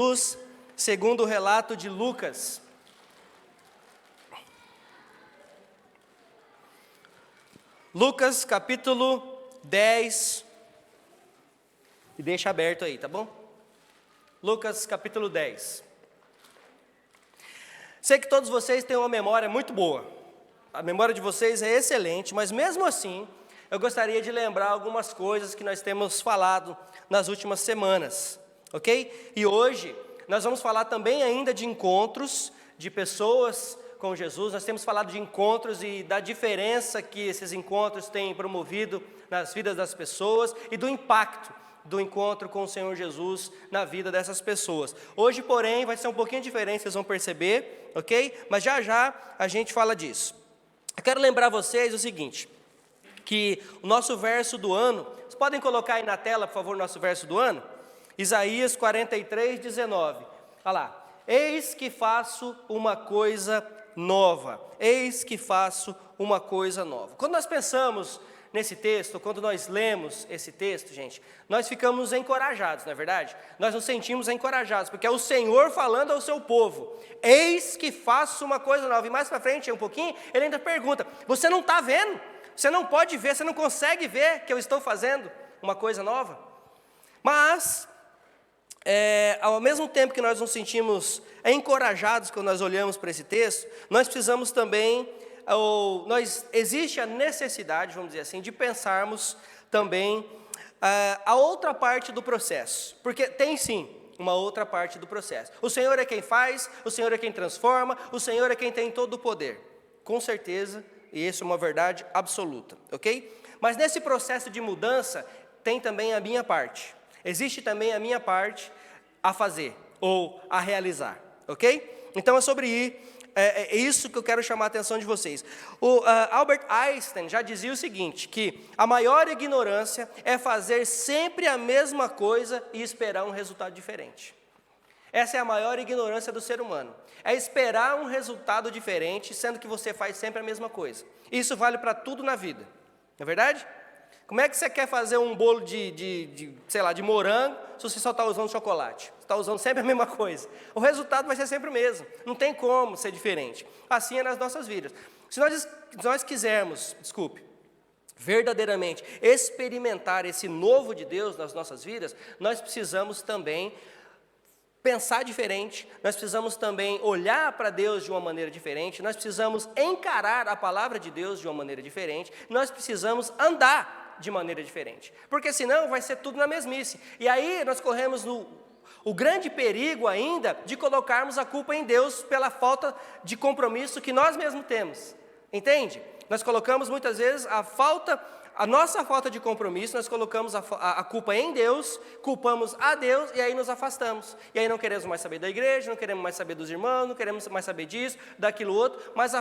Jesus, segundo o relato de Lucas. Lucas capítulo 10, e deixa aberto aí, tá bom? Lucas capítulo 10. Sei que todos vocês têm uma memória muito boa, a memória de vocês é excelente, mas mesmo assim, eu gostaria de lembrar algumas coisas que nós temos falado nas últimas semanas, ok? E hoje, nós vamos falar também ainda de encontros, de pessoas com Jesus. Nós temos falado de encontros e da diferença que esses encontros têm promovido nas vidas das pessoas e do impacto do encontro com o Senhor Jesus na vida dessas pessoas. Hoje, porém, vai ser um pouquinho diferente, vocês vão perceber, ok? Mas já já a gente fala disso. Eu quero lembrar vocês o seguinte, que o nosso verso do ano, vocês podem colocar aí na tela, por favor, o nosso verso do ano? Isaías 43, 19. Olha lá. Eis que faço uma coisa nova. Eis que faço uma coisa nova. Quando nós pensamos nesse texto, quando nós lemos esse texto, gente, nós ficamos encorajados, não é verdade? Nós nos sentimos encorajados, porque é o Senhor falando ao seu povo. Eis que faço uma coisa nova. E mais para frente, um pouquinho, ele ainda pergunta, você não está vendo? Você não pode ver, você não consegue ver que eu estou fazendo uma coisa nova? Mas, ao mesmo tempo que nós nos sentimos encorajados quando nós olhamos para esse texto, nós precisamos também, existe a necessidade, vamos dizer assim, de pensarmos também a outra parte do processo, porque tem sim uma outra parte do processo. O Senhor é quem faz, o Senhor é quem transforma, o Senhor é quem tem todo o poder, com certeza, e isso é uma verdade absoluta, ok? Mas nesse processo de mudança, tem também a minha parte, existe também a minha parte a fazer, ou a realizar, ok? Então é sobre isso que eu quero chamar a atenção de vocês. Albert Einstein já dizia o seguinte, que a maior ignorância é fazer sempre a mesma coisa e esperar um resultado diferente. Essa é a maior ignorância do ser humano, é esperar um resultado diferente, sendo que você faz sempre a mesma coisa. Isso vale para tudo na vida, não é verdade? Como é que você quer fazer um bolo de morango, se você só está usando chocolate? Você está usando sempre a mesma coisa. O resultado vai ser sempre o mesmo, não tem como ser diferente. Assim é nas nossas vidas. Se nós quisermos, verdadeiramente experimentar esse novo de Deus nas nossas vidas, nós precisamos também pensar diferente, nós precisamos também olhar para Deus de uma maneira diferente, nós precisamos encarar a palavra de Deus de uma maneira diferente, nós precisamos andar de maneira diferente, porque senão vai ser tudo na mesmice, e aí nós corremos o grande perigo ainda de colocarmos a culpa em Deus pela falta de compromisso que nós mesmos temos, entende? Nós colocamos muitas vezes a nossa falta de compromisso, nós colocamos a culpa em Deus, culpamos a Deus e aí nos afastamos. E aí não queremos mais saber da igreja, não queremos mais saber dos irmãos, não queremos mais saber disso, daquilo outro, mas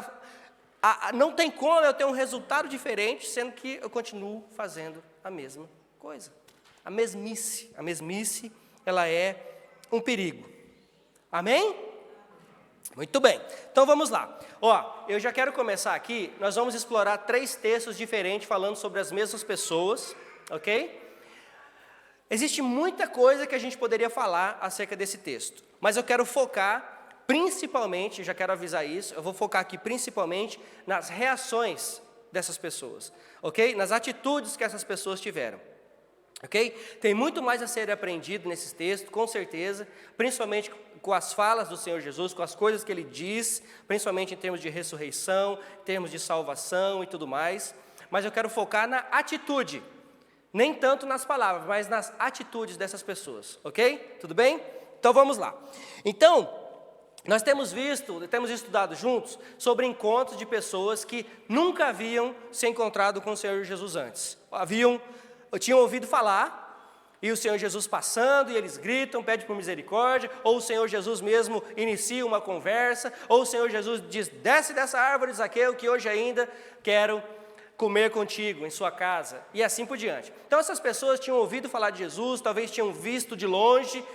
não tem como eu ter um resultado diferente, sendo que eu continuo fazendo a mesma coisa. A mesmice, ela é um perigo. Amém? Muito bem, então vamos lá. Eu já quero começar aqui, nós vamos explorar 3 textos diferentes falando sobre as mesmas pessoas, ok? Existe muita coisa que a gente poderia falar acerca desse texto, mas eu quero focar principalmente, já quero avisar isso, eu vou focar aqui principalmente nas reações dessas pessoas, ok? Nas atitudes que essas pessoas tiveram. Ok? Tem muito mais a ser aprendido nesses textos, com certeza, principalmente com as falas do Senhor Jesus, com as coisas que Ele diz, principalmente em termos de ressurreição, em termos de salvação e tudo mais, mas eu quero focar na atitude, nem tanto nas palavras, mas nas atitudes dessas pessoas, ok? Tudo bem? Então vamos lá. Então, nós temos estudado juntos sobre encontros de pessoas que nunca haviam se encontrado com o Senhor Jesus antes, tinham ouvido falar, e o Senhor Jesus passando, e eles gritam, pedem por misericórdia, ou o Senhor Jesus mesmo inicia uma conversa, ou o Senhor Jesus diz, desce dessa árvore, Zaqueu, que hoje ainda quero comer contigo em sua casa, e assim por diante. Então essas pessoas tinham ouvido falar de Jesus, talvez tinham visto de longe,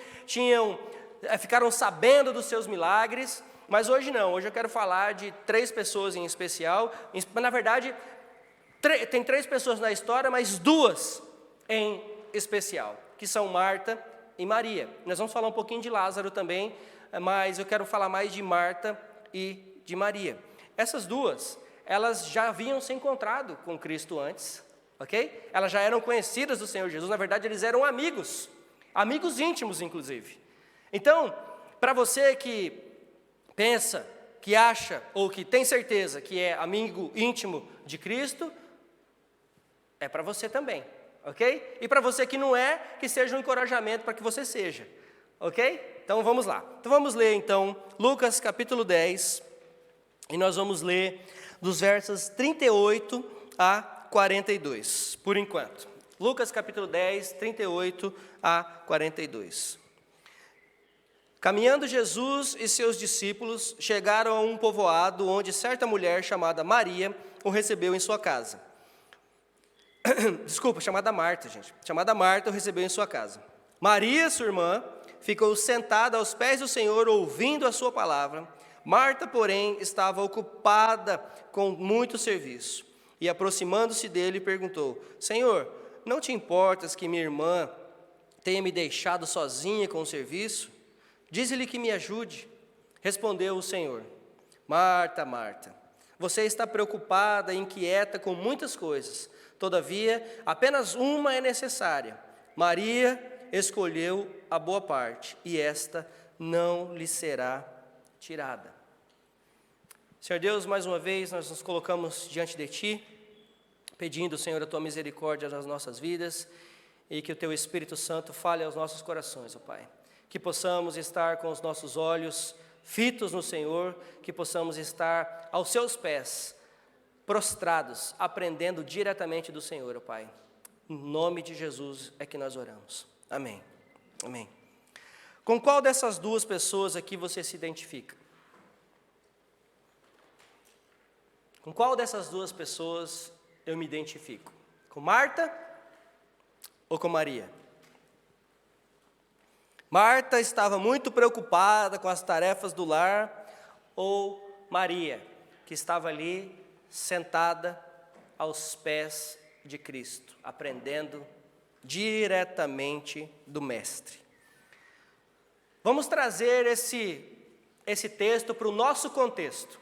ficaram sabendo dos seus milagres, mas hoje não, hoje eu quero falar de 3 pessoas em especial, na verdade, tem 3 pessoas na história, mas 2 em especial, que são Marta e Maria. Nós vamos falar um pouquinho de Lázaro também, mas eu quero falar mais de Marta e de Maria. Essas duas, elas já haviam se encontrado com Cristo antes, ok? Elas já eram conhecidas do Senhor Jesus, na verdade eles eram amigos íntimos inclusive. Então, para você que pensa, que acha ou que tem certeza que é amigo íntimo de Cristo, é para você também, ok? E para você que não é, que seja um encorajamento para que você seja, ok? Então vamos lá. Então vamos ler então Lucas capítulo 10, e nós vamos ler dos versos 38 a 42, por enquanto. Lucas capítulo 10, 38 a 42. Caminhando Jesus e seus discípulos chegaram a um povoado onde certa mulher chamada Maria o recebeu em sua casa. Chamada Marta, gente. Chamada Marta o recebeu em sua casa. Maria, sua irmã, ficou sentada aos pés do Senhor ouvindo a sua palavra. Marta, porém, estava ocupada com muito serviço. E aproximando-se dele, perguntou: Senhor, não te importas que minha irmã tenha me deixado sozinha com o serviço? Dize-lhe que me ajude. Respondeu o Senhor: Marta, Marta, você está preocupada e inquieta com muitas coisas. Todavia, apenas uma é necessária. Maria escolheu a boa parte, e esta não lhe será tirada. Senhor Deus, mais uma vez nós nos colocamos diante de Ti, pedindo, Senhor, a Tua misericórdia nas nossas vidas, e que o Teu Espírito Santo fale aos nossos corações, ó Pai. Que possamos estar com os nossos olhos fitos no Senhor, que possamos estar aos Seus pés, prostrados, aprendendo diretamente do Senhor, ó Pai. Em nome de Jesus é que nós oramos. Amém. Amém. Com qual dessas duas pessoas aqui você se identifica? Com qual dessas duas pessoas eu me identifico? Com Marta ou com Maria? Marta estava muito preocupada com as tarefas do lar, ou Maria, que estava ali sentada aos pés de Cristo, aprendendo diretamente do Mestre. Vamos trazer esse texto para o nosso contexto.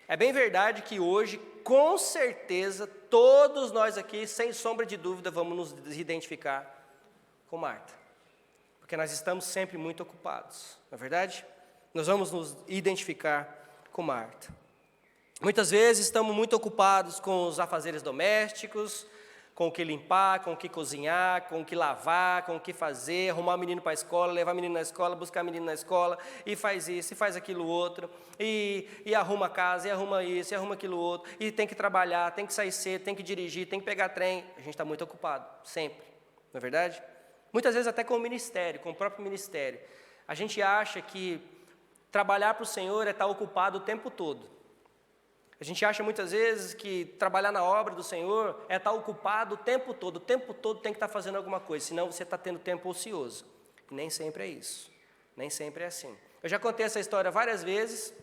É bem verdade que hoje, com certeza, todos nós aqui, sem sombra de dúvida, vamos nos identificar com Marta. Porque nós estamos sempre muito ocupados, não é verdade? Nós vamos nos identificar com Marta. Muitas vezes estamos muito ocupados com os afazeres domésticos, com o que limpar, com o que cozinhar, com o que lavar, com o que fazer, arrumar o menino para a escola, levar o menino na escola, buscar o menino na escola, e faz isso, e faz aquilo outro, e arruma a casa, e arruma isso, e arruma aquilo outro, e tem que trabalhar, tem que sair cedo, tem que dirigir, tem que pegar trem. A gente está muito ocupado, sempre, não é verdade? Muitas vezes até com o ministério, com o próprio ministério. A gente acha que trabalhar para o Senhor é estar ocupado o tempo todo. A gente acha muitas vezes que trabalhar na obra do Senhor é estar ocupado o tempo todo tem que estar fazendo alguma coisa, senão você está tendo tempo ocioso. E nem sempre é isso, nem sempre é assim. Eu já contei essa história várias vezes,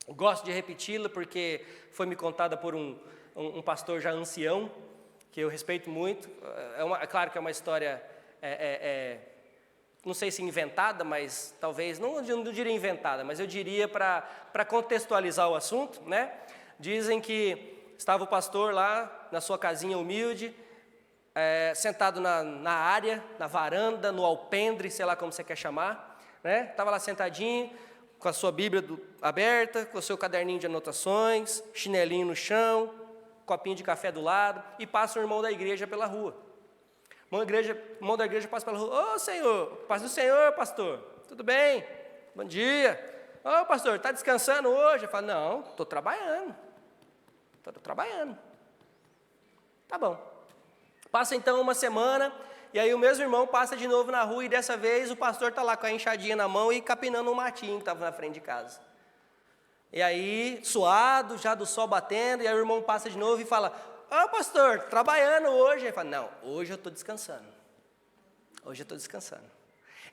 gosto de repeti-la porque foi me contada por um pastor já ancião, que eu respeito muito. É claro que é uma história... não sei se inventada, mas talvez, não diria inventada, mas eu diria para contextualizar o assunto, né? Dizem que estava o pastor lá na sua casinha humilde, sentado na área, na varanda, no alpendre, sei lá como você quer chamar, né? Estava lá sentadinho, com a sua Bíblia aberta, com o seu caderninho de anotações, chinelinho no chão, copinho de café do lado, e passa um irmão da igreja pela rua. Irmão da igreja passa pela rua: Ô Senhor, paz do Senhor, pastor, tudo bem? Bom dia. Ô pastor, está descansando hoje? Eu falo: não, estou trabalhando. Tá bom. Passa então uma semana, e aí o mesmo irmão passa de novo na rua, e dessa vez o pastor está lá com a enxadinha na mão e capinando um matinho que estava na frente de casa. E aí, suado, já do sol batendo, e aí o irmão passa de novo e fala: Ô pastor, trabalhando hoje. Ele fala: não, hoje eu estou descansando.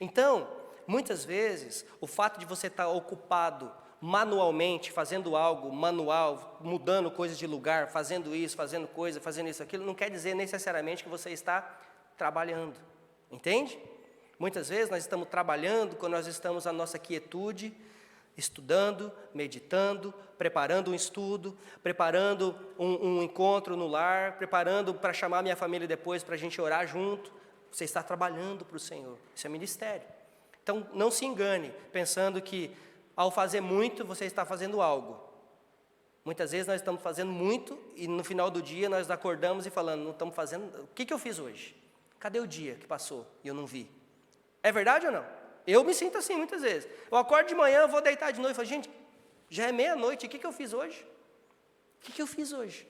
Então, muitas vezes, o fato de você estar ocupado manualmente, fazendo algo manual, mudando coisas de lugar, fazendo isso, aquilo, não quer dizer necessariamente que você está trabalhando. Entende? Muitas vezes nós estamos trabalhando quando nós estamos na nossa quietude, estudando, meditando, preparando um estudo, preparando um encontro no lar, preparando para chamar minha família depois para a gente orar junto. Você está trabalhando para o Senhor, isso é ministério. Então não se engane pensando que ao fazer muito você está fazendo algo. Muitas vezes nós estamos fazendo muito e no final do dia nós acordamos e falando, não estamos fazendo, o que eu fiz hoje? Cadê o dia que passou e eu não vi? É verdade ou não? Eu me sinto assim muitas vezes. Eu acordo de manhã, eu vou deitar de noite e falo, gente, já é meia-noite, o que eu fiz hoje? O que eu fiz hoje?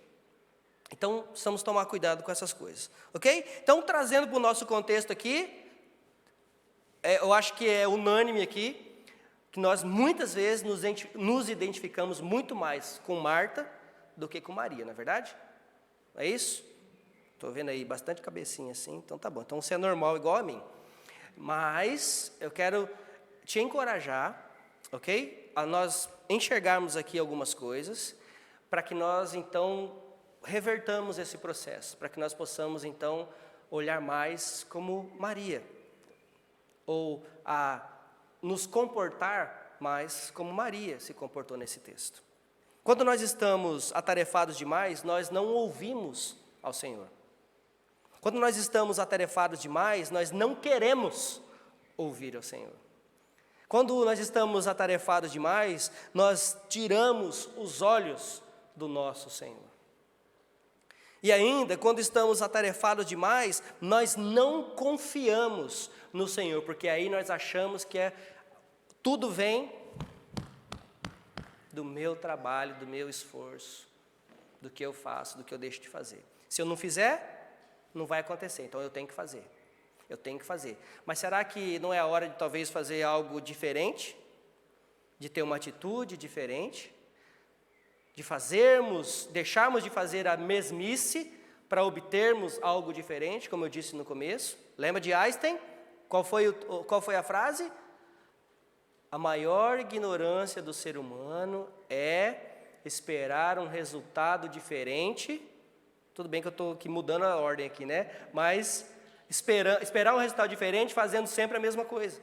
Então, precisamos tomar cuidado com essas coisas, ok? Então, trazendo para o nosso contexto aqui, eu acho que é unânime aqui, que nós muitas vezes nos identificamos muito mais com Marta do que com Maria, não é verdade? É isso? Estou vendo aí bastante cabecinha assim, então tá bom. Então você é normal igual a mim. Mas eu quero te encorajar, ok? A nós enxergarmos aqui algumas coisas, para que nós então revertamos esse processo, para que nós possamos então olhar mais como Maria, ou nos comportar mais como Maria se comportou nesse texto. Quando nós estamos atarefados demais, nós não ouvimos ao Senhor. Quando nós estamos atarefados demais, nós não queremos ouvir ao Senhor. Quando nós estamos atarefados demais, nós tiramos os olhos do nosso Senhor. E ainda, quando estamos atarefados demais, nós não confiamos no Senhor, porque aí nós achamos que tudo vem do meu trabalho, do meu esforço, do que eu faço, do que eu deixo de fazer. Se eu não fizer, não vai acontecer, então eu tenho que fazer. Eu tenho que fazer. Mas será que não é a hora de talvez fazer algo diferente? De ter uma atitude diferente? De deixarmos de fazer a mesmice para obtermos algo diferente, como eu disse no começo? Lembra de Einstein? Qual foi a frase? A maior ignorância do ser humano é esperar um resultado diferente. Tudo bem que eu estou aqui mudando a ordem aqui, né? Mas esperar um resultado diferente fazendo sempre a mesma coisa.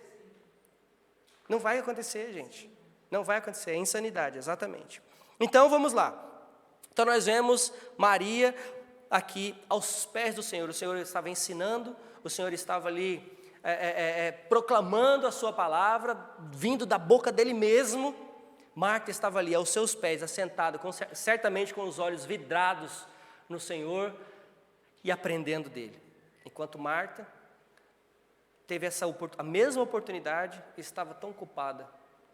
Não vai acontecer, gente. Não vai acontecer, é insanidade, exatamente. Então, vamos lá. Então, nós vemos Maria aqui aos pés do Senhor. O Senhor estava ensinando, o Senhor estava ali proclamando a sua palavra, vindo da boca dele mesmo. Marta estava ali aos seus pés, assentada, certamente com os olhos vidrados no Senhor e aprendendo dele. Enquanto Marta teve a mesma oportunidade e estava tão ocupada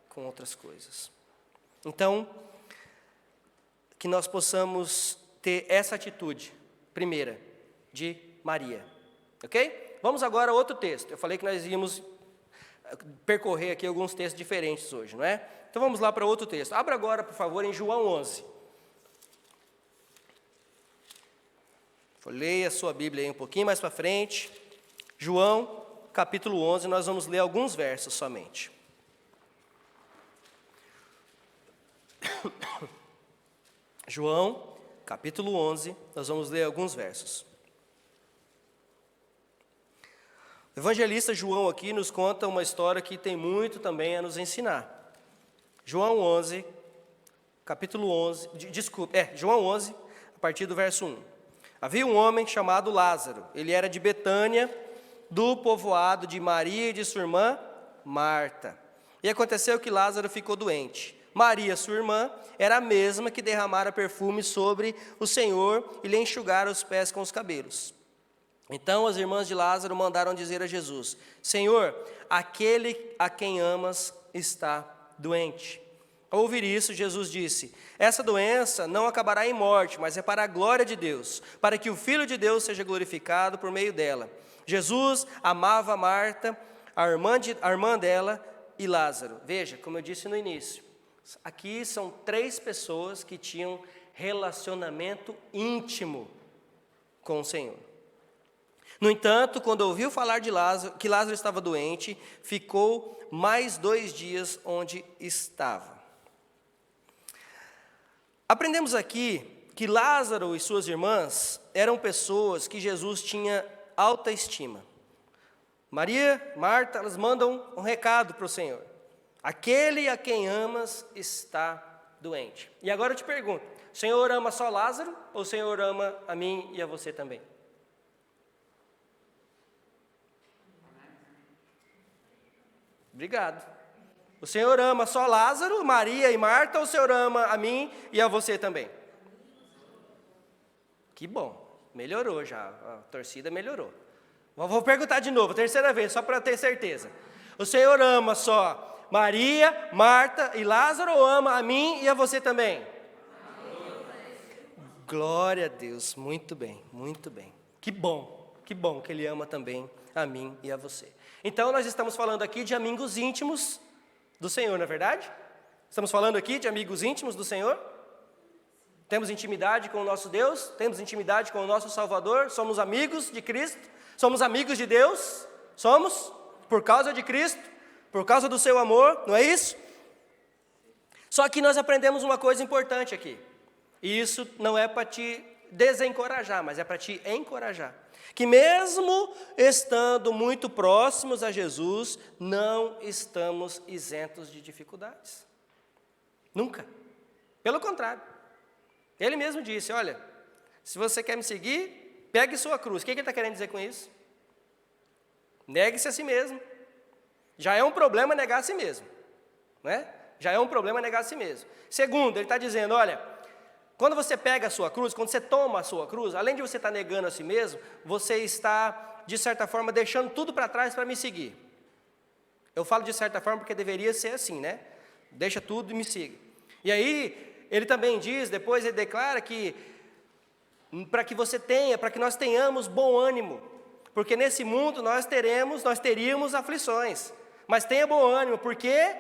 com outras coisas. Então, que nós possamos ter essa atitude, primeira, de Maria, ok? Vamos agora a outro texto. Eu falei que nós íamos percorrer aqui alguns textos diferentes hoje, não é? Então vamos lá para outro texto. Abra agora, por favor, em João 11. Leia a sua Bíblia aí um pouquinho mais para frente. João, capítulo 11, nós vamos ler alguns versos somente. João, capítulo 11, nós vamos ler alguns versos. O evangelista João aqui nos conta uma história que tem muito também a nos ensinar. João 11, capítulo 11, João 11, a partir do verso 1. Havia um homem chamado Lázaro, ele era de Betânia, do povoado de Maria e de sua irmã Marta. E aconteceu que Lázaro ficou doente. Maria, sua irmã, era a mesma que derramara perfume sobre o Senhor e lhe enxugara os pés com os cabelos. Então as irmãs de Lázaro mandaram dizer a Jesus: Senhor, aquele a quem amas está doente. Ao ouvir isso, Jesus disse: essa doença não acabará em morte, mas é para a glória de Deus, para que o Filho de Deus seja glorificado por meio dela. Jesus amava Marta, a irmã dela e Lázaro. Veja, como eu disse no início, aqui são 3 pessoas que tinham relacionamento íntimo com o Senhor. No entanto, quando ouviu falar de Lázaro, que Lázaro estava doente, ficou mais 2 dias onde estava. Aprendemos aqui que Lázaro e suas irmãs eram pessoas que Jesus tinha alta estima. Maria, Marta, elas mandam um recado para o Senhor. Aquele a quem amas está doente. E agora eu te pergunto, o Senhor ama só Lázaro ou o Senhor ama a mim e a você também? Obrigado. O Senhor ama só Lázaro, Maria e Marta, ou o Senhor ama a mim e a você também? Que bom, melhorou já, a torcida melhorou. Vou perguntar de novo, terceira vez, só para ter certeza. O Senhor ama só Maria, Marta e Lázaro, ou ama a mim e a você também? Glória a Deus, muito bem, muito bem. Que bom que Ele ama também a mim e a você. Então nós estamos falando aqui de amigos íntimos do Senhor, não é verdade? Estamos falando aqui de amigos íntimos do Senhor? Temos intimidade com o nosso Deus? Temos intimidade com o nosso Salvador? Somos amigos de Cristo? Somos amigos de Deus? Somos? Por causa de Cristo? Por causa do seu amor? Não é isso? Só que nós aprendemos uma coisa importante aqui. E isso não é para te desencorajar, mas é para te encorajar. Que mesmo estando muito próximos a Jesus, não estamos isentos de dificuldades. Nunca. Pelo contrário. Ele mesmo disse, olha, se você quer me seguir, pegue sua cruz. O que ele está querendo dizer com isso? Negue-se a si mesmo. Já é um problema negar a si mesmo. Né? Já é um problema negar a si mesmo. Segundo, ele está dizendo, olha, quando você pega a sua cruz, quando você toma a sua cruz, além de você estar negando a si mesmo, você está, de certa forma, deixando tudo para trás para me seguir. Eu falo de certa forma porque deveria ser assim, né? Deixa tudo e me siga. E aí, ele também diz, depois ele declara que, para que você tenha, para que nós tenhamos bom ânimo, porque nesse mundo nós teríamos aflições, mas tenha bom ânimo, porque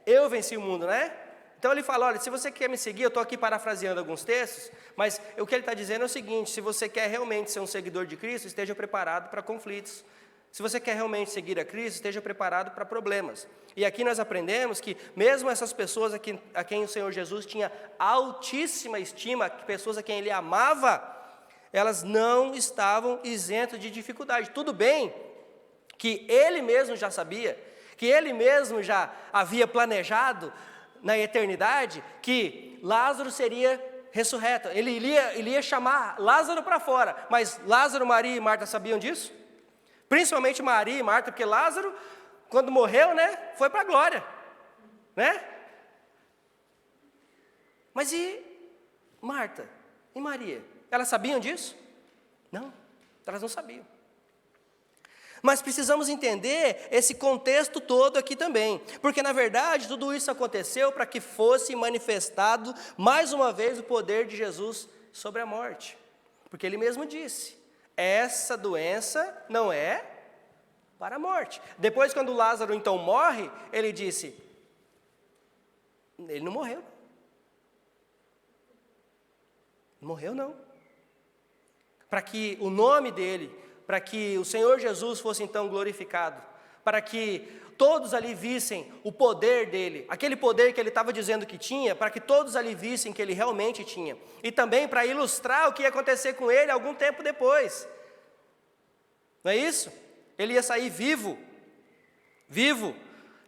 eu venci o mundo, né? Então ele fala, olha, se você quer me seguir, eu estou aqui parafraseando alguns textos, mas o que ele está dizendo é o seguinte, se você quer realmente ser um seguidor de Cristo, esteja preparado para conflitos. Se você quer realmente seguir a Cristo, esteja preparado para problemas. E aqui nós aprendemos que mesmo essas pessoas a quem o Senhor Jesus tinha altíssima estima, pessoas a quem Ele amava, elas não estavam isentas de dificuldade. Tudo bem que Ele mesmo já sabia, que Ele mesmo já havia planejado na eternidade que Lázaro seria ressurreto. Ele iria chamar Lázaro para fora, mas Lázaro, Maria e Marta sabiam disso? Principalmente Maria e Marta, porque Lázaro, quando morreu, né, foi para a glória, né? Mas e Marta e Maria? Elas sabiam disso? Não, elas não sabiam. Mas precisamos entender esse contexto todo aqui também, porque na verdade tudo isso aconteceu para que fosse manifestado mais uma vez o poder de Jesus sobre a morte, porque Ele mesmo disse, essa doença não é para a morte. Depois quando Lázaro então morre, Ele disse, ele não morreu. Não morreu não. Para que o nome dele, para que o Senhor Jesus fosse então glorificado, para que todos ali vissem o poder dele, aquele poder que ele estava dizendo que tinha, para que todos ali vissem que ele realmente tinha, e também para ilustrar o que ia acontecer com ele algum tempo depois, não é isso? Ele ia sair vivo,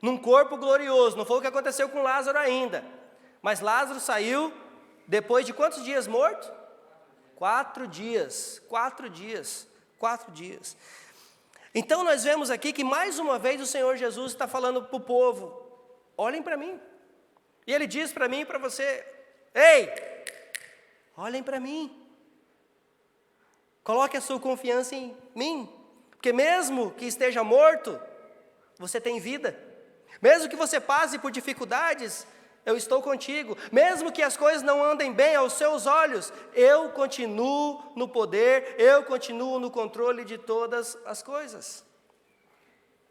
num corpo glorioso, não foi o que aconteceu com Lázaro ainda, mas Lázaro saiu depois de quantos dias morto? 4 dias. Então nós vemos aqui que mais uma vez o Senhor Jesus está falando para o povo, olhem para mim, e Ele diz para mim e para você, ei, olhem para mim, coloque a sua confiança em mim, porque mesmo que esteja morto, você tem vida, mesmo que você passe por dificuldades, eu estou contigo, mesmo que as coisas não andem bem aos seus olhos, eu continuo no poder, eu continuo no controle de todas as coisas.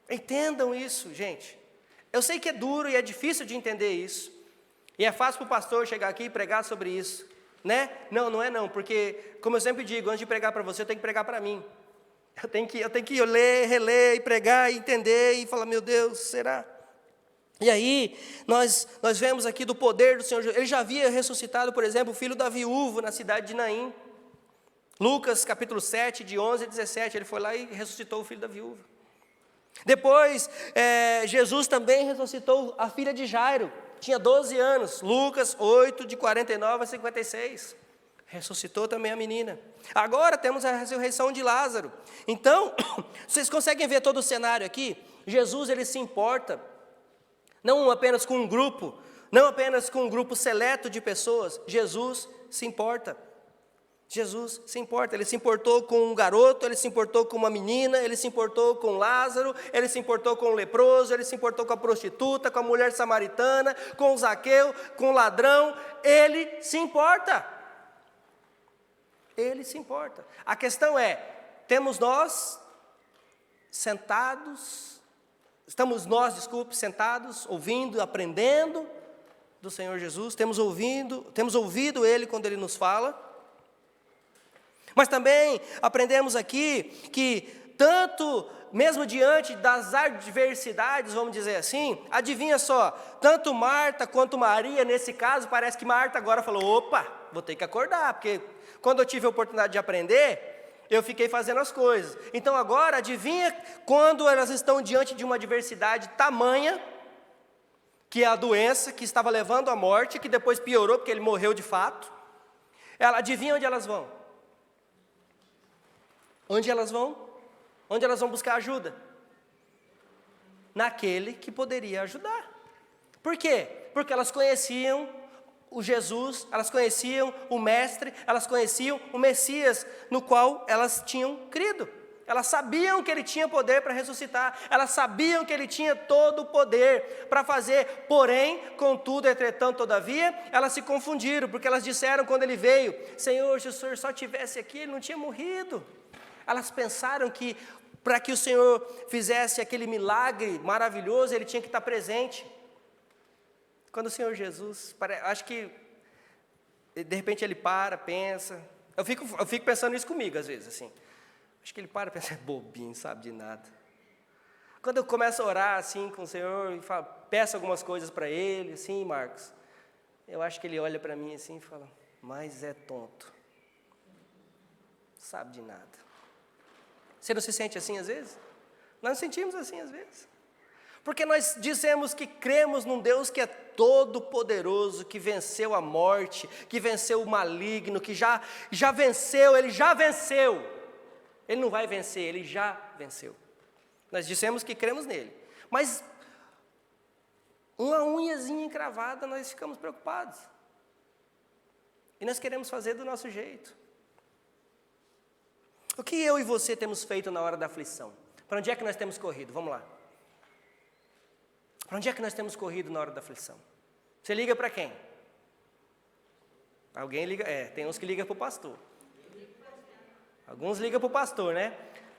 Entendam isso, gente. Eu sei que é duro e é difícil de entender isso, e é fácil para o pastor chegar aqui e pregar sobre isso, né? Não é não, porque, como eu sempre digo, antes de pregar para você, eu tenho que pregar para mim. Eu tenho que ler, reler e pregar e entender e falar, meu Deus, será? E aí, nós vemos aqui do poder do Senhor Jesus. Ele já havia ressuscitado, por exemplo, o filho da viúva na cidade de Naim. Lucas capítulo 7, de 11 a 17, ele foi lá e ressuscitou o filho da viúva. Depois, Jesus também ressuscitou a filha de Jairo, tinha 12 anos, Lucas 8, de 49 a 56. Ressuscitou também a menina. Agora temos a ressurreição de Lázaro. Então, vocês conseguem ver todo o cenário aqui? Jesus, ele se importa, não apenas com um grupo, não apenas com um grupo seleto de pessoas. Jesus se importa. Jesus se importa. Ele se importou com um garoto, ele se importou com uma menina, ele se importou com Lázaro, ele se importou com o leproso, ele se importou com a prostituta, com a mulher samaritana, com o Zaqueu, com o ladrão. Ele se importa. Ele se importa. A questão é, estamos nós sentados, ouvindo, aprendendo do Senhor Jesus, temos ouvido Ele quando Ele nos fala, mas também aprendemos aqui que tanto, mesmo diante das adversidades, vamos dizer assim, adivinha só, tanto Marta quanto Maria, nesse caso, parece que Marta agora falou, opa, vou ter que acordar, porque quando eu tive a oportunidade de aprender, eu fiquei fazendo as coisas. Então agora, adivinha quando elas estão diante de uma adversidade tamanha, que é a doença que estava levando à morte, que depois piorou porque ele morreu de fato. Adivinha onde elas vão? Onde elas vão? Onde elas vão buscar ajuda? Naquele que poderia ajudar. Por quê? Porque elas conheciam o Jesus, elas conheciam o Mestre, elas conheciam o Messias, no qual elas tinham crido. Elas sabiam que Ele tinha poder para ressuscitar, elas sabiam que Ele tinha todo o poder para fazer, porém, contudo, entretanto, todavia, elas se confundiram, porque elas disseram quando Ele veio, Senhor, se o Senhor só estivesse aqui, Ele não tinha morrido. Elas pensaram que para que o Senhor fizesse aquele milagre maravilhoso, Ele tinha que estar presente. Quando o Senhor Jesus, acho que de repente Ele pensa, eu fico pensando isso comigo às vezes, assim, acho que Ele pensa, é bobinho, sabe de nada. Quando eu começo a orar assim com o Senhor, e peço algumas coisas para Ele, assim, Marcos, eu acho que Ele olha para mim assim e fala, mas é tonto, sabe de nada. Você não se sente assim às vezes? Nós nos sentimos assim às vezes. Porque nós dizemos que cremos num Deus que é todo poderoso, que venceu a morte, que venceu o maligno, que já venceu, Ele já venceu. Ele não vai vencer, Ele já venceu. Nós dissemos que cremos nele. Mas uma unhazinha encravada, nós ficamos preocupados. E nós queremos fazer do nosso jeito. O que eu e você temos feito na hora da aflição? Para onde é que nós temos corrido? Vamos lá. Para onde é que nós temos corrido na hora da aflição? Você liga para quem? Alguém liga, tem uns que ligam para o pastor. Alguns ligam para o pastor, né?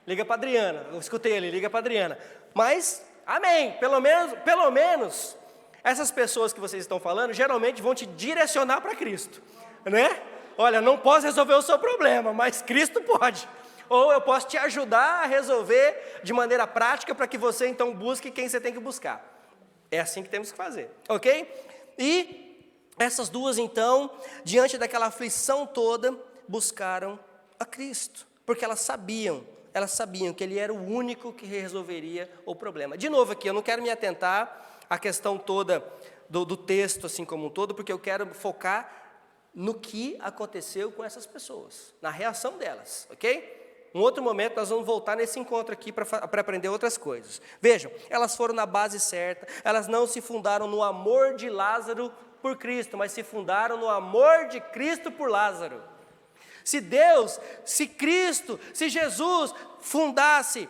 Liga para a Adriana, eu escutei ele, liga para a Adriana. Mas, amém, pelo menos, essas pessoas que vocês estão falando, geralmente vão te direcionar para Cristo, né? Olha, não posso resolver o seu problema, mas Cristo pode. Ou eu posso te ajudar a resolver de maneira prática para que você então busque quem você tem que buscar. É assim que temos que fazer, ok? E essas duas então, diante daquela aflição toda, buscaram a Cristo, porque elas sabiam que Ele era o único que resolveria o problema. De novo aqui, eu não quero me atentar à questão toda do texto assim como um todo, porque eu quero focar no que aconteceu com essas pessoas, na reação delas, ok? Um outro momento nós vamos voltar nesse encontro aqui para aprender outras coisas. Vejam, elas foram na base certa, elas não se fundaram no amor de Lázaro por Cristo, mas se fundaram no amor de Cristo por Lázaro. Se Cristo, se Jesus fundasse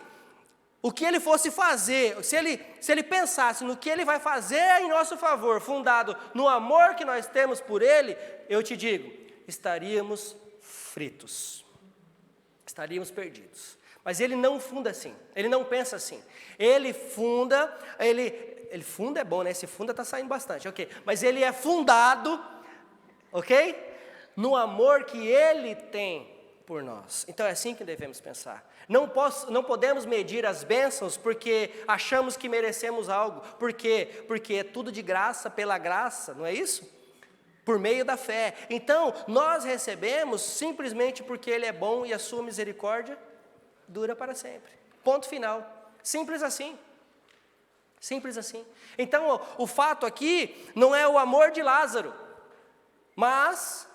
o que Ele fosse fazer, se ele pensasse no que Ele vai fazer em nosso favor, fundado no amor que nós temos por Ele, eu te digo, estaríamos fritos. Estaríamos perdidos. Mas Ele não funda assim, Ele não pensa assim. Ele funda é bom, né? Esse funda está saindo bastante, ok. Mas Ele é fundado, ok? No amor que Ele tem por nós. Então é assim que devemos pensar. Não podemos medir as bênçãos porque achamos que merecemos algo. Por quê? Porque é tudo de graça, pela graça, não é isso? Por meio da fé. Então, nós recebemos simplesmente porque Ele é bom e a sua misericórdia dura para sempre. Ponto final. Simples assim. Simples assim. Então, o fato aqui não é o amor de Lázaro, mas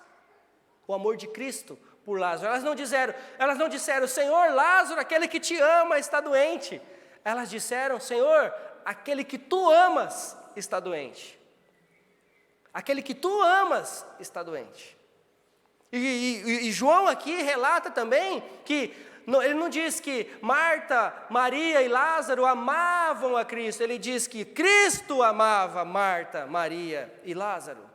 o amor de Cristo por Lázaro. Elas não disseram, Senhor, Lázaro, aquele que te ama está doente. Elas disseram, Senhor, aquele que tu amas está doente. Aquele que tu amas está doente. E João aqui relata também que, ele não diz que Marta, Maria e Lázaro amavam a Cristo, ele diz que Cristo amava Marta, Maria e Lázaro.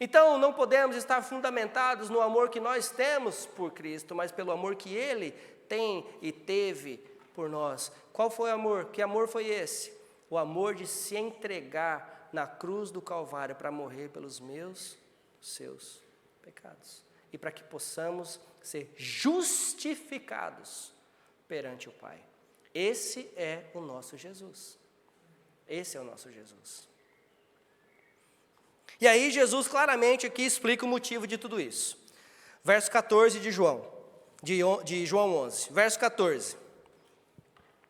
Então não podemos estar fundamentados no amor que nós temos por Cristo, mas pelo amor que Ele tem e teve por nós. Qual foi o amor? Que amor foi esse? O amor de se entregar na cruz do Calvário para morrer pelos meus, seus pecados. E para que possamos ser justificados perante o Pai. Esse é o nosso Jesus. Esse é o nosso Jesus. E aí Jesus claramente aqui explica o motivo de tudo isso. Verso 14 de João 11. Verso 14.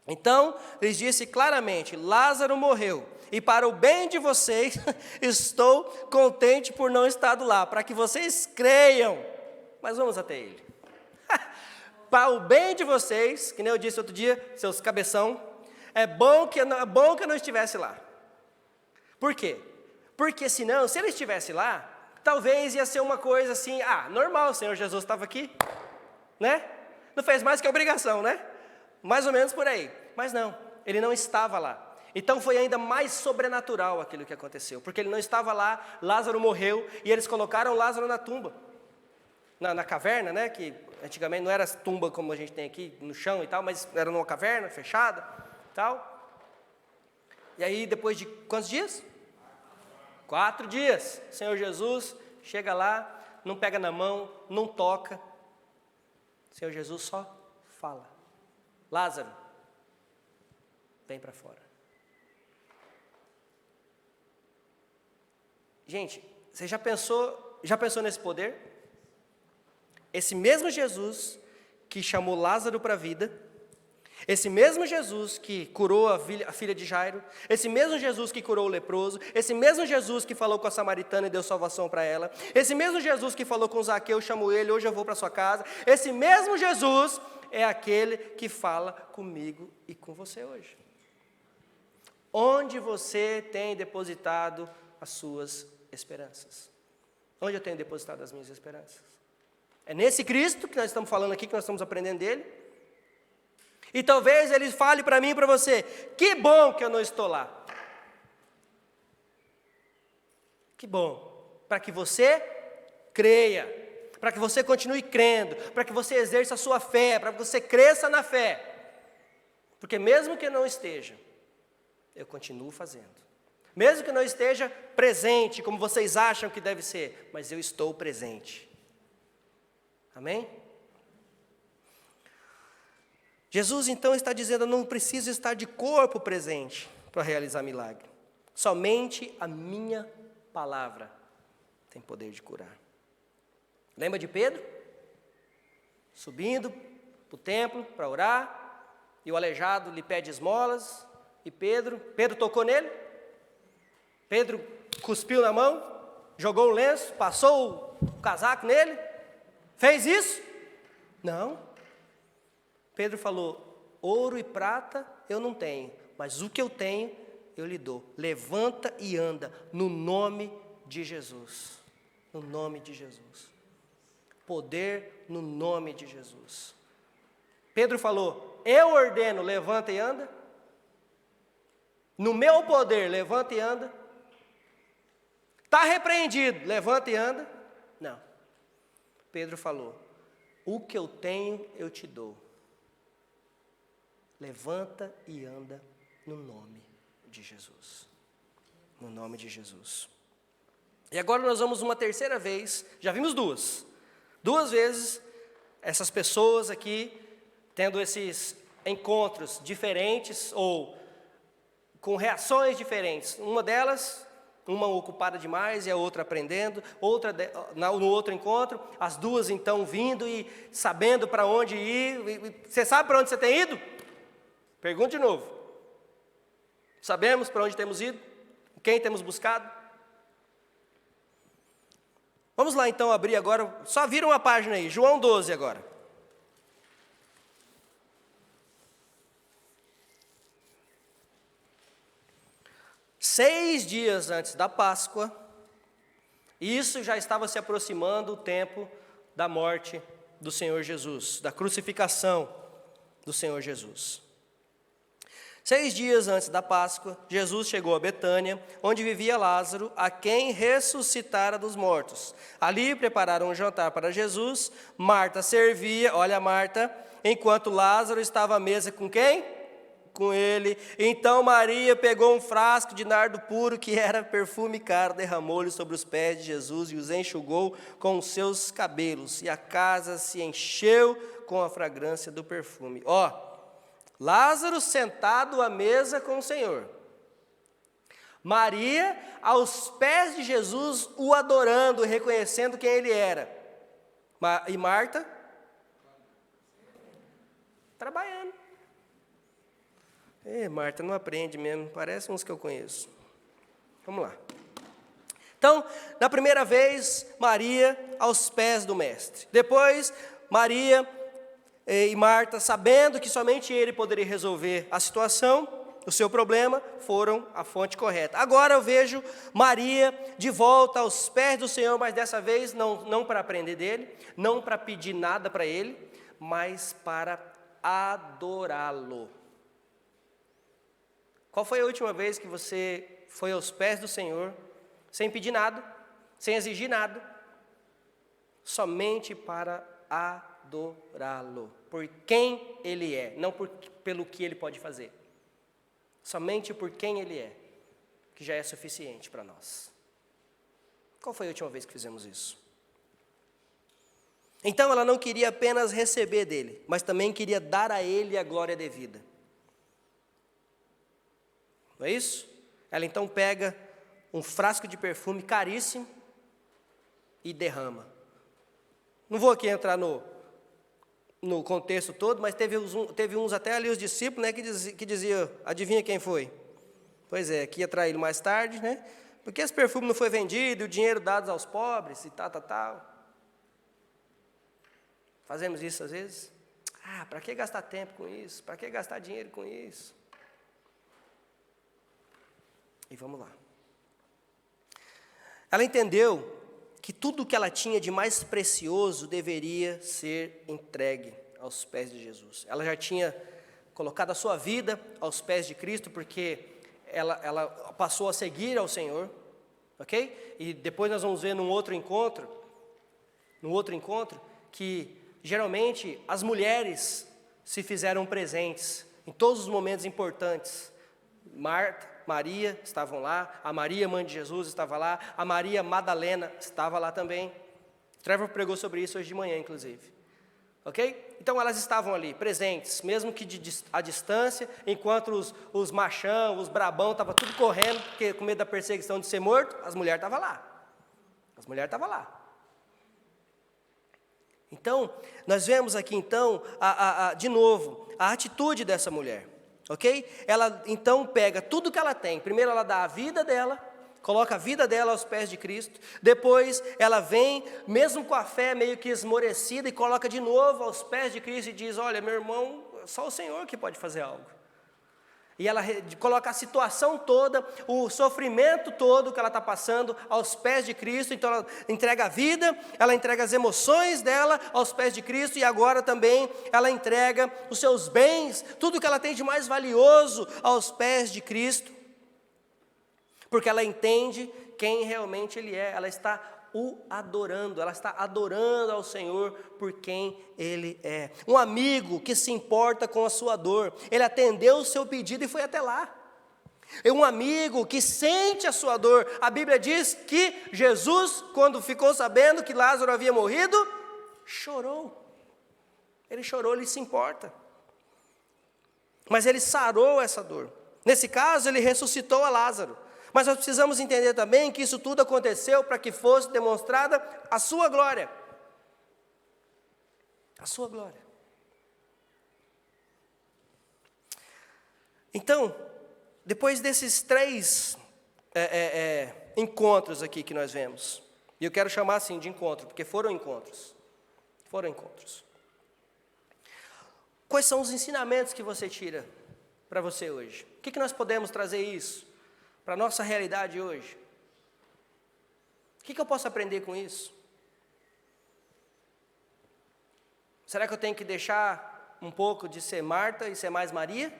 Então, lhes disse claramente, Lázaro morreu, e para o bem de vocês, estou contente por não estar lá, para que vocês creiam. Mas vamos até ele. Para o bem de vocês, que nem eu disse outro dia, seus cabeção, é bom que eu não estivesse lá. Por quê? Porque senão, se ele estivesse lá, talvez ia ser uma coisa assim, normal, o Senhor Jesus estava aqui, né? Não fez mais que obrigação, né? Mais ou menos por aí. Mas não, ele não estava lá. Então foi ainda mais sobrenatural aquilo que aconteceu, porque ele não estava lá, Lázaro morreu, e eles colocaram Lázaro na tumba, na caverna, né? Que antigamente não era tumba como a gente tem aqui, no chão e tal, mas era numa caverna fechada e tal. E aí depois de quantos dias? 4 dias, o Senhor Jesus chega lá, não pega na mão, não toca. O Senhor Jesus só fala, Lázaro, vem para fora. Gente, você já pensou nesse poder? Esse mesmo Jesus que chamou Lázaro para a vida, esse mesmo Jesus que curou a filha de Jairo, esse mesmo Jesus que curou o leproso, esse mesmo Jesus que falou com a samaritana e deu salvação para ela, esse mesmo Jesus que falou com Zaqueu, chamou ele, hoje eu vou para sua casa, esse mesmo Jesus é aquele que fala comigo e com você hoje. Onde você tem depositado as suas esperanças? Onde eu tenho depositado as minhas esperanças? É nesse Cristo que nós estamos falando aqui, que nós estamos aprendendo dele? E talvez ele fale para mim e para você, que bom que eu não estou lá. Que bom, para que você creia, para que você continue crendo, para que você exerça a sua fé, para que você cresça na fé. Porque mesmo que eu não esteja, eu continuo fazendo. Mesmo que eu não esteja presente, como vocês acham que deve ser, mas eu estou presente. Amém? Jesus então está dizendo, eu não preciso estar de corpo presente para realizar milagre. Somente a minha palavra tem poder de curar. Lembra de Pedro? Subindo para o templo para orar, e o aleijado lhe pede esmolas, e Pedro tocou nele, Pedro cuspiu na mão, jogou o lenço, passou o casaco nele, fez isso? Não. Pedro falou, ouro e prata eu não tenho, mas o que eu tenho eu lhe dou. Levanta e anda no nome de Jesus. No nome de Jesus. Poder no nome de Jesus. Pedro falou, eu ordeno, levanta e anda. No meu poder, levanta e anda. Está repreendido, levanta e anda. Não. Pedro falou, o que eu tenho eu te dou. Levanta e anda no nome de Jesus. No nome de Jesus. E agora nós vamos uma terceira vez, já vimos duas vezes, essas pessoas aqui, tendo esses encontros diferentes, ou com reações diferentes. Uma delas, uma ocupada demais e a outra aprendendo, no outro encontro, as duas então vindo e sabendo para onde ir. Você sabe para onde você tem ido? Pergunto de novo. Sabemos para onde temos ido? Quem temos buscado? Vamos lá então abrir agora, só vira uma página aí, João 12 agora. Seis dias antes da Páscoa, isso já estava se aproximando o tempo da morte do Senhor Jesus, da crucificação do Senhor Jesus. 6 dias antes da Páscoa, Jesus chegou a Betânia, onde vivia Lázaro, a quem ressuscitara dos mortos. Ali prepararam um jantar para Jesus. Marta servia, olha Marta, enquanto Lázaro estava à mesa com quem? Com ele. Então Maria pegou um frasco de nardo puro, que era perfume caro, derramou-lhe sobre os pés de Jesus e os enxugou com os seus cabelos. E a casa se encheu com a fragrância do perfume. Lázaro sentado à mesa com o Senhor. Maria aos pés de Jesus, o adorando, reconhecendo quem ele era. E Marta? Trabalhando. Marta, não aprende mesmo, parece uns que eu conheço. Vamos lá. Então, na primeira vez, Maria aos pés do Mestre. Depois, Maria e Marta, sabendo que somente ele poderia resolver a situação, o seu problema, foram à fonte correta. Agora eu vejo Maria de volta aos pés do Senhor, mas dessa vez não para aprender dele, não para pedir nada para ele, mas para adorá-lo. Qual foi a última vez que você foi aos pés do Senhor, sem pedir nada, sem exigir nada, somente para adorá-lo, por quem ele é, não pelo que ele pode fazer, somente por quem ele é, que já é suficiente para nós. Qual foi a última vez que fizemos isso? Então ela não queria apenas receber dele, mas também queria dar a ele a glória devida. Não é isso? Ela então pega um frasco de perfume caríssimo e derrama. Não vou aqui entrar no contexto todo, mas teve uns até ali, os discípulos, né, que diziam, adivinha quem foi? Pois é, que ia traí-lo mais tarde, né? Porque esse perfume não foi vendido, e o dinheiro dado aos pobres e tal. Fazemos isso às vezes? Para que gastar tempo com isso? Para que gastar dinheiro com isso? E vamos lá. Ela entendeu que tudo o que ela tinha de mais precioso deveria ser entregue aos pés de Jesus. Ela já tinha colocado a sua vida aos pés de Cristo, porque ela passou a seguir ao Senhor, ok? E depois nós vamos ver num outro encontro, que geralmente as mulheres se fizeram presentes em todos os momentos importantes. Maria estavam lá, a Maria, mãe de Jesus, estava lá, a Maria Madalena estava lá também. Trevor pregou sobre isso hoje de manhã, inclusive. Ok? Então elas estavam ali, presentes, mesmo que à distância, enquanto os machão, os brabão, estavam tudo correndo, porque com medo da perseguição de ser morto, as mulheres estavam lá. Então, nós vemos aqui então, de novo, a atitude dessa mulher. Ok? Ela então pega tudo que ela tem. Primeiro ela dá a vida dela, coloca a vida dela aos pés de Cristo. Depois ela vem, mesmo com a fé meio que esmorecida, e coloca de novo aos pés de Cristo e diz, olha, meu irmão, só o Senhor que pode fazer algo. E ela coloca a situação toda, o sofrimento todo que ela está passando aos pés de Cristo. Então ela entrega a vida, ela entrega as emoções dela aos pés de Cristo. E agora também ela entrega os seus bens, tudo que ela tem de mais valioso aos pés de Cristo. Porque ela entende quem realmente Ele é, ela está o adorando, ela está adorando ao Senhor por quem Ele é. Um amigo que se importa com a sua dor, ele atendeu o seu pedido e foi até lá. É um amigo que sente a sua dor. A Bíblia diz que Jesus, quando ficou sabendo que Lázaro havia morrido, chorou. Ele chorou, ele se importa. Mas ele sarou essa dor. Nesse caso, ele ressuscitou a Lázaro. Mas nós precisamos entender também que isso tudo aconteceu para que fosse demonstrada a sua glória. A sua glória. Então, depois desses 3 encontros aqui que nós vemos, e eu quero chamar assim de encontro, porque foram encontros. Quais são os ensinamentos que você tira para você hoje? O que nós podemos trazer isso para a nossa realidade hoje? O que eu posso aprender com isso? Será que eu tenho que deixar um pouco de ser Marta e ser mais Maria?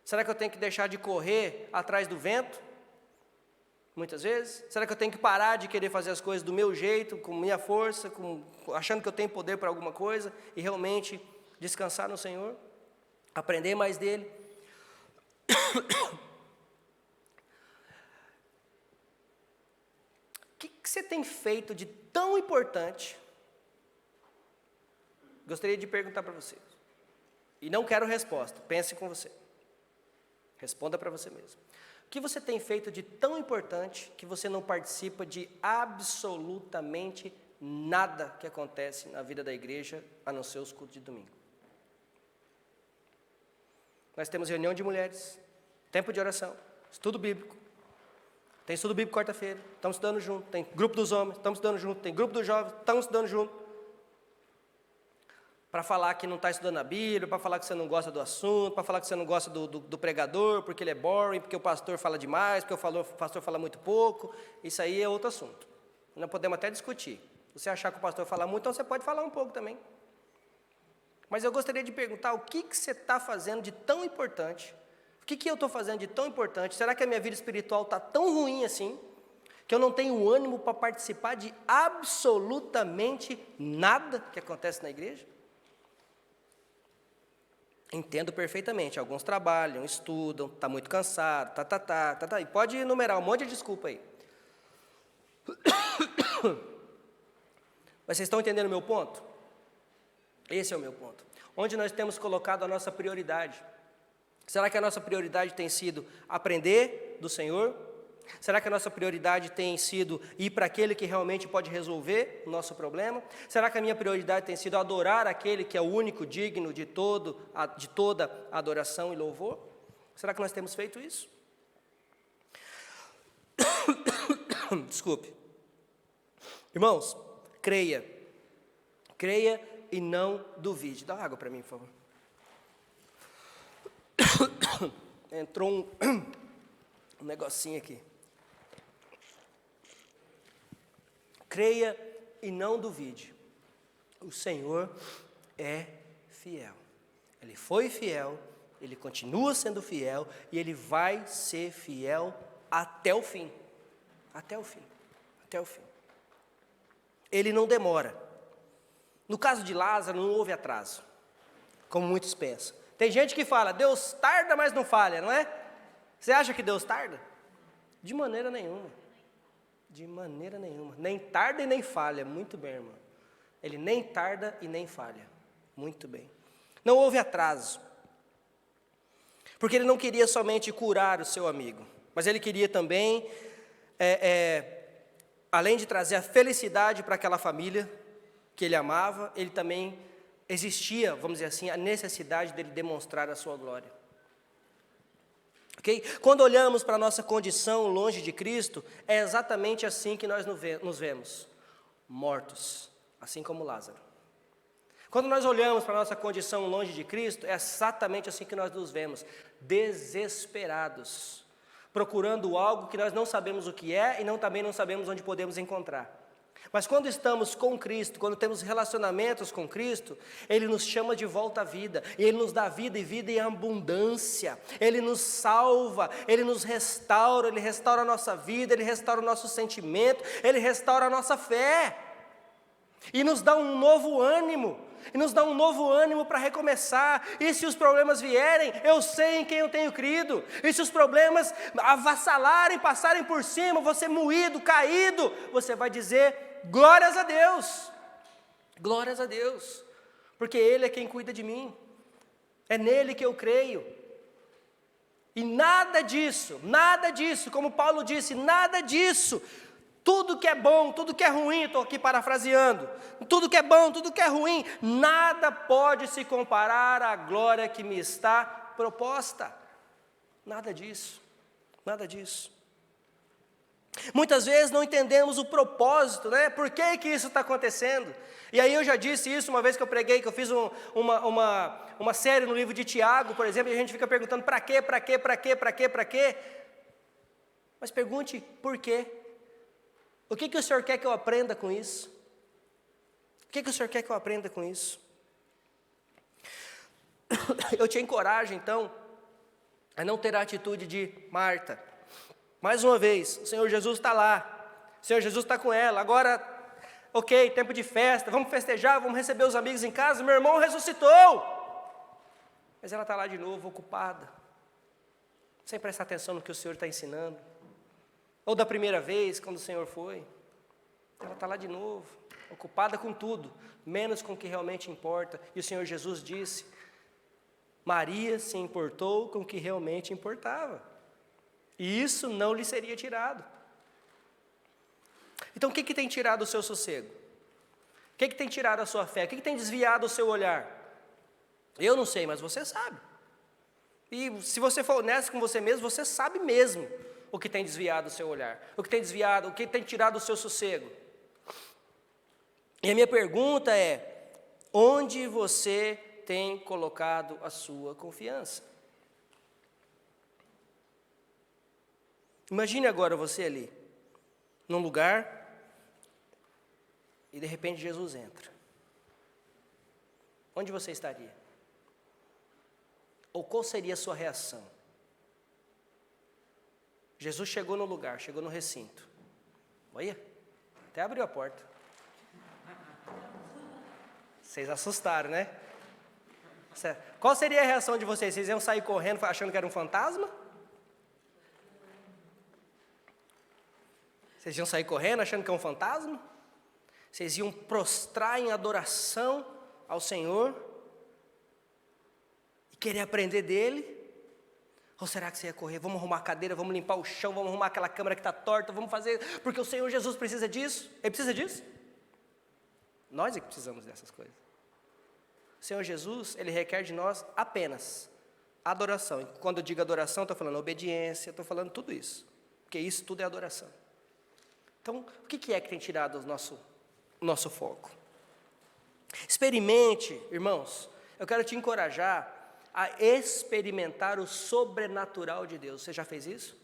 Será que eu tenho que deixar de correr atrás do vento? Muitas vezes. Será que eu tenho que parar de querer fazer as coisas do meu jeito, com minha força, achando que eu tenho poder para alguma coisa e realmente descansar no Senhor? Aprender mais dele? O que você tem feito de tão importante? Gostaria de perguntar para você. E não quero resposta, pense com você. Responda para você mesmo. O que você tem feito de tão importante que você não participa de absolutamente nada que acontece na vida da igreja, a não ser os cultos de domingo? Nós temos reunião de mulheres, tempo de oração, estudo bíblico. Tem estudo bíblico quarta-feira, estamos estudando junto. Tem grupo dos homens, estamos estudando junto. Tem grupo dos jovens, estamos estudando junto. Para falar que não está estudando a Bíblia, para falar que você não gosta do assunto, para falar que você não gosta do pregador, porque ele é boring, porque o pastor fala demais, porque o pastor fala muito pouco. Isso aí é outro assunto. Nós podemos até discutir. Se você achar que o pastor fala muito, então você pode falar um pouco também. Mas eu gostaria de perguntar, o que você está fazendo de tão importante? O que eu estou fazendo de tão importante? Será que a minha vida espiritual está tão ruim assim, que eu não tenho ânimo para participar de absolutamente nada que acontece na igreja? Entendo perfeitamente, alguns trabalham, estudam, está muito cansado, e pode enumerar um monte de desculpa aí. Mas vocês estão entendendo o meu ponto? Esse é o meu ponto. Onde nós temos colocado a nossa prioridade? Será que a nossa prioridade tem sido aprender do Senhor? Será que a nossa prioridade tem sido ir para aquele que realmente pode resolver o nosso problema? Será que a minha prioridade tem sido adorar aquele que é o único digno de toda adoração e louvor? Será que nós temos feito isso? Desculpe. Irmãos, creia e não duvide. Dá água para mim, por favor. Entrou um negocinho aqui. Creia e não duvide. O Senhor é fiel. Ele foi fiel, Ele continua sendo fiel e Ele vai ser fiel até o fim. Até o fim. Até o fim. Ele não demora. No caso de Lázaro, não houve atraso, como muitos pensam. Tem gente que fala, Deus tarda, mas não falha, não é? Você acha que Deus tarda? De maneira nenhuma. De maneira nenhuma. Nem tarda e nem falha. Muito bem, irmão. Ele nem tarda e nem falha. Muito bem. Não houve atraso. Porque ele não queria somente curar o seu amigo, mas ele queria também, além de trazer a felicidade para aquela família que ele amava, ele também existia, vamos dizer assim, a necessidade dele demonstrar a sua glória. Okay? Quando olhamos para a nossa condição longe de Cristo, é exatamente assim que nós nos vemos, mortos, assim como Lázaro. Quando nós olhamos para a nossa condição longe de Cristo, é exatamente assim que nós nos vemos, desesperados, procurando algo que nós não sabemos o que é e também não sabemos onde podemos encontrar. Mas quando estamos com Cristo, quando temos relacionamentos com Cristo, Ele nos chama de volta à vida, e Ele nos dá vida e vida em abundância, Ele nos salva, Ele nos restaura, Ele restaura a nossa vida, Ele restaura o nosso sentimento, Ele restaura a nossa fé, e nos dá um novo ânimo, para recomeçar. E se os problemas vierem, eu sei em quem eu tenho crido. E se os problemas avassalarem, passarem por cima, você moído, caído, você vai dizer, glórias a Deus, porque Ele é quem cuida de mim, é nele que eu creio. E nada disso, como Paulo disse, nada disso, tudo que é bom, tudo que é ruim, estou aqui parafraseando, tudo que é bom, tudo que é ruim, nada pode se comparar à glória que me está proposta. Nada disso, nada disso. Muitas vezes não entendemos o propósito, né? Por que isso está acontecendo? E aí eu já disse isso uma vez que eu preguei, que eu fiz uma série no livro de Tiago, por exemplo, e a gente fica perguntando para quê, para quê, para quê, para quê, para quê? Mas pergunte por quê. O que o Senhor quer que eu aprenda com isso? O que o Senhor quer que eu aprenda com isso? Eu te encorajo, então, a não ter a atitude de Marta. Mais uma vez, o Senhor Jesus está lá, o Senhor Jesus está com ela, agora, ok, tempo de festa, vamos festejar, vamos receber os amigos em casa, meu irmão ressuscitou, mas ela está lá de novo, ocupada, sem prestar atenção no que o Senhor está ensinando, ou da primeira vez, quando o Senhor foi, ela está lá de novo, ocupada com tudo, menos com o que realmente importa, e o Senhor Jesus disse, Maria se importou com o que realmente importava, e isso não lhe seria tirado. Então o que tem tirado o seu sossego? O que tem tirado a sua fé? O que tem desviado o seu olhar? Eu não sei, mas você sabe. E se você for honesto com você mesmo, você sabe mesmo o que tem desviado o seu olhar, o que tem desviado, o que tem tirado o seu sossego. E a minha pergunta é: onde você tem colocado a sua confiança? Imagine agora você ali, num lugar, e de repente Jesus entra. Onde você estaria? Ou qual seria a sua reação? Jesus chegou no lugar, chegou no recinto. Olha, até abriu a porta. Vocês assustaram, né? Qual seria a reação de vocês? Vocês iam sair correndo achando que era um fantasma? Vocês iam sair correndo achando que é um fantasma? Vocês iam prostrar em adoração ao Senhor? E querer aprender dele? Ou será que você ia correr? Vamos arrumar a cadeira, vamos limpar o chão, vamos arrumar aquela câmera que está torta, vamos fazer, porque o Senhor Jesus precisa disso? Ele precisa disso? Nós é que precisamos dessas coisas. O Senhor Jesus, Ele requer de nós apenas adoração. E quando eu digo adoração, estou falando obediência, estou falando tudo isso. Porque isso tudo é adoração. Então, o que é que tem tirado o nosso foco? Experimente, irmãos, eu quero te encorajar a experimentar o sobrenatural de Deus. Você já fez isso?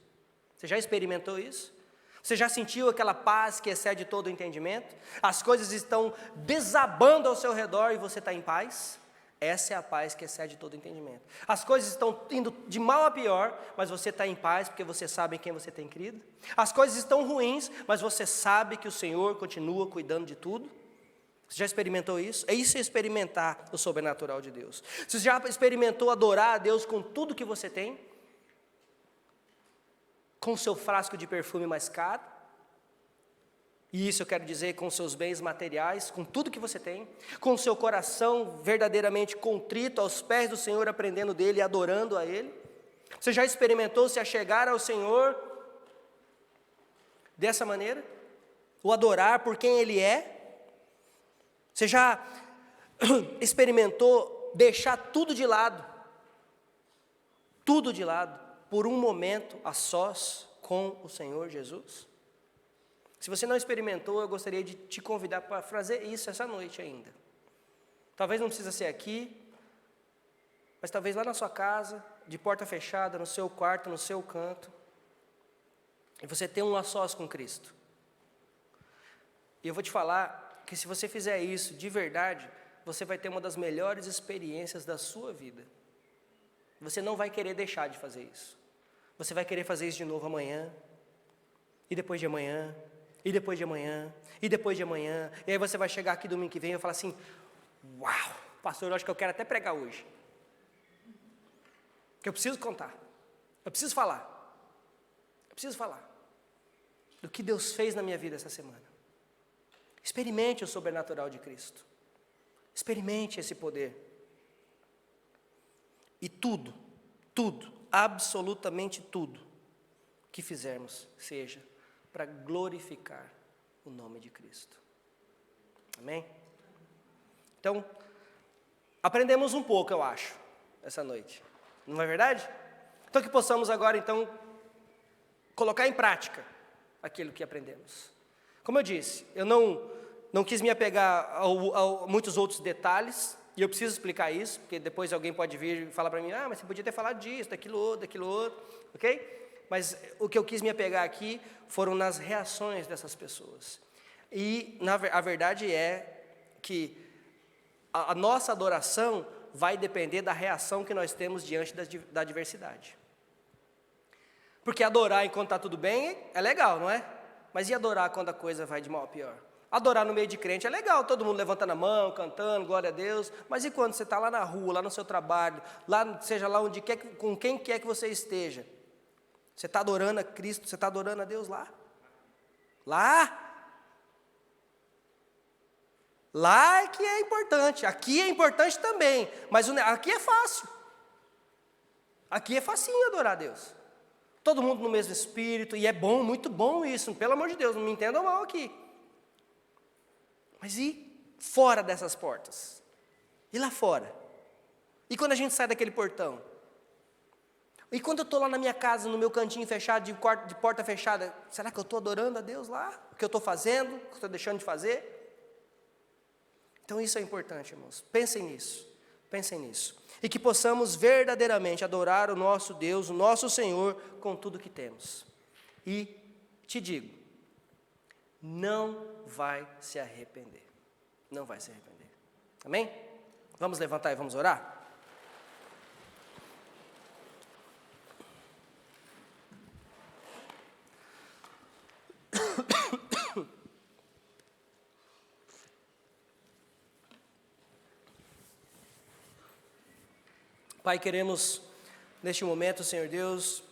Você já experimentou isso? Você já sentiu aquela paz que excede todo o entendimento? As coisas estão desabando ao seu redor e você está em paz? Essa é a paz que excede todo o entendimento. As coisas estão indo de mal a pior, mas você está em paz porque você sabe em quem você tem crido. As coisas estão ruins, mas você sabe que o Senhor continua cuidando de tudo. Você já experimentou isso? É isso experimentar o sobrenatural de Deus. Você já experimentou adorar a Deus com tudo que você tem? Com o seu frasco de perfume mais caro? E isso eu quero dizer com seus bens materiais, com tudo que você tem, com o seu coração verdadeiramente contrito aos pés do Senhor, aprendendo dEle e adorando a Ele? Você já experimentou se achegar ao Senhor dessa maneira? O adorar por quem Ele é? Você já experimentou deixar tudo de lado, por um momento a sós com o Senhor Jesus? Se você não experimentou, eu gostaria de te convidar para fazer isso essa noite ainda. Talvez não precisa ser aqui, mas talvez lá na sua casa, de porta fechada, no seu quarto, no seu canto, e você ter um a sós com Cristo. E eu vou te falar que se você fizer isso de verdade, você vai ter uma das melhores experiências da sua vida. Você não vai querer deixar de fazer isso. Você vai querer fazer isso de novo amanhã, e depois de amanhã, e depois de amanhã, e depois de amanhã. E aí você vai chegar aqui domingo que vem e falar assim: uau, pastor, eu acho que eu quero até pregar hoje. Porque eu preciso contar, eu preciso falar do que Deus fez na minha vida essa semana. Experimente o sobrenatural de Cristo. Experimente esse poder. E tudo, absolutamente tudo que fizermos seja para glorificar o nome de Cristo. Amém? Então, aprendemos um pouco, eu acho, essa noite. Não é verdade? Então que possamos agora, então, colocar em prática aquilo que aprendemos. Como eu disse, eu não quis me apegar a muitos outros detalhes, e eu preciso explicar isso, porque depois alguém pode vir e falar para mim, mas você podia ter falado disso, daquilo outro, ok? Mas o que eu quis me apegar aqui foram nas reações dessas pessoas. E a verdade é que a nossa adoração vai depender da reação que nós temos diante da adversidade. Porque adorar enquanto está tudo bem é legal, não é? Mas e adorar quando a coisa vai de mal a pior? Adorar no meio de crente é legal, todo mundo levantando a mão, cantando, glória a Deus. Mas e quando você está lá na rua, lá no seu trabalho, seja lá onde quer, com quem quer que você esteja? Você está adorando a Cristo, você está adorando a Deus lá? Lá é que é importante, aqui é importante também, mas aqui é fácil. Aqui é facinho adorar a Deus. Todo mundo no mesmo espírito, e é bom, muito bom isso, pelo amor de Deus, não me entendam mal aqui. Mas e fora dessas portas? E lá fora? E quando a gente sai daquele portão? E quando eu estou lá na minha casa, no meu cantinho fechado, de porta fechada, será que eu estou adorando a Deus lá? O que eu estou fazendo? O que eu estou deixando de fazer? Então isso é importante, irmãos. Pensem nisso. E que possamos verdadeiramente adorar o nosso Deus, o nosso Senhor, com tudo que temos. E te digo, não vai se arrepender. Não vai se arrepender. Amém? Vamos levantar e vamos orar? Pai, queremos, neste momento, Senhor Deus,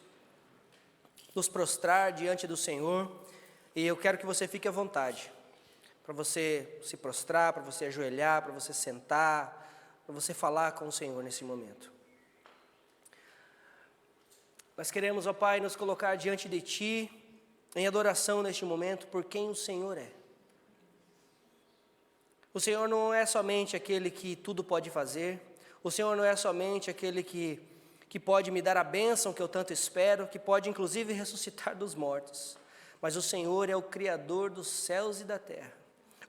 nos prostrar diante do Senhor, e eu quero que você fique à vontade, para você se prostrar, para você ajoelhar, para você sentar, para você falar com o Senhor nesse momento. Nós queremos, ó Pai, nos colocar diante de Ti, em adoração neste momento, por quem o Senhor é. O Senhor não é somente aquele que tudo pode fazer, o Senhor não é somente aquele que pode me dar a bênção que eu tanto espero, que pode inclusive ressuscitar dos mortos. Mas o Senhor é o Criador dos céus e da terra.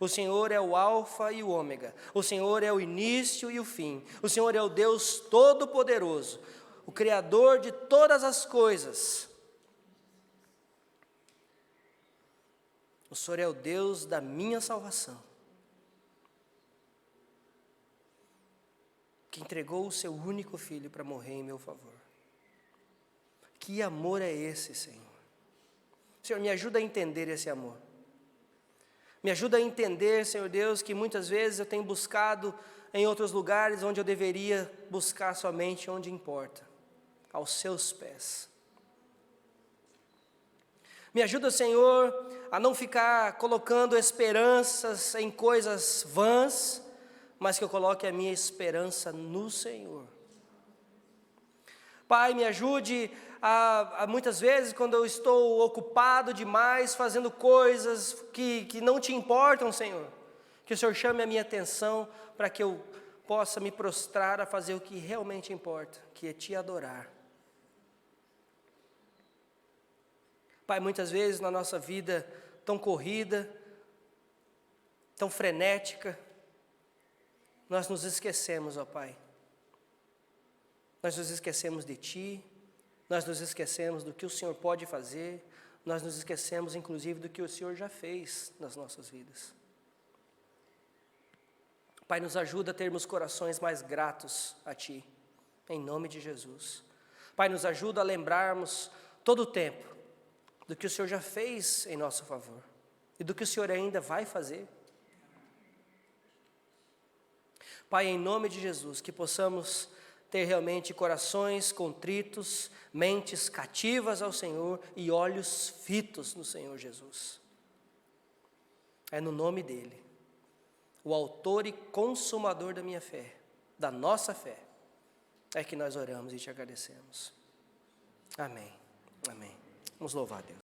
O Senhor é o Alfa e o Ômega. O Senhor é o início e o fim. O Senhor é o Deus Todo-Poderoso, o Criador de todas as coisas. O Senhor é o Deus da minha salvação, que entregou o seu único filho para morrer em meu favor. Que amor é esse, Senhor? Senhor, me ajuda a entender esse amor. Me ajuda a entender, Senhor Deus, que muitas vezes eu tenho buscado em outros lugares onde eu deveria buscar somente onde importa, aos seus pés. Me ajuda, Senhor, a não ficar colocando esperanças em coisas vãs, mas que eu coloque a minha esperança no Senhor. Pai, me ajude a muitas vezes, quando eu estou ocupado demais, fazendo coisas que não te importam, Senhor, que o Senhor chame a minha atenção, para que eu possa me prostrar a fazer o que realmente importa, que é te adorar. Pai, muitas vezes na nossa vida tão corrida, tão frenética, nós nos esquecemos, ó Pai. Nós nos esquecemos de Ti, nós nos esquecemos do que o Senhor pode fazer, nós nos esquecemos inclusive do que o Senhor já fez nas nossas vidas. Pai, nos ajuda a termos corações mais gratos a Ti, em nome de Jesus. Pai, nos ajuda a lembrarmos todo o tempo do que o Senhor já fez em nosso favor e do que o Senhor ainda vai fazer. Pai, em nome de Jesus, que possamos ter realmente corações contritos, mentes cativas ao Senhor e olhos fitos no Senhor Jesus. É no nome dEle, o autor e consumador da minha fé, da nossa fé, é que nós oramos e te agradecemos. Amém. Amém. Vamos louvar a Deus.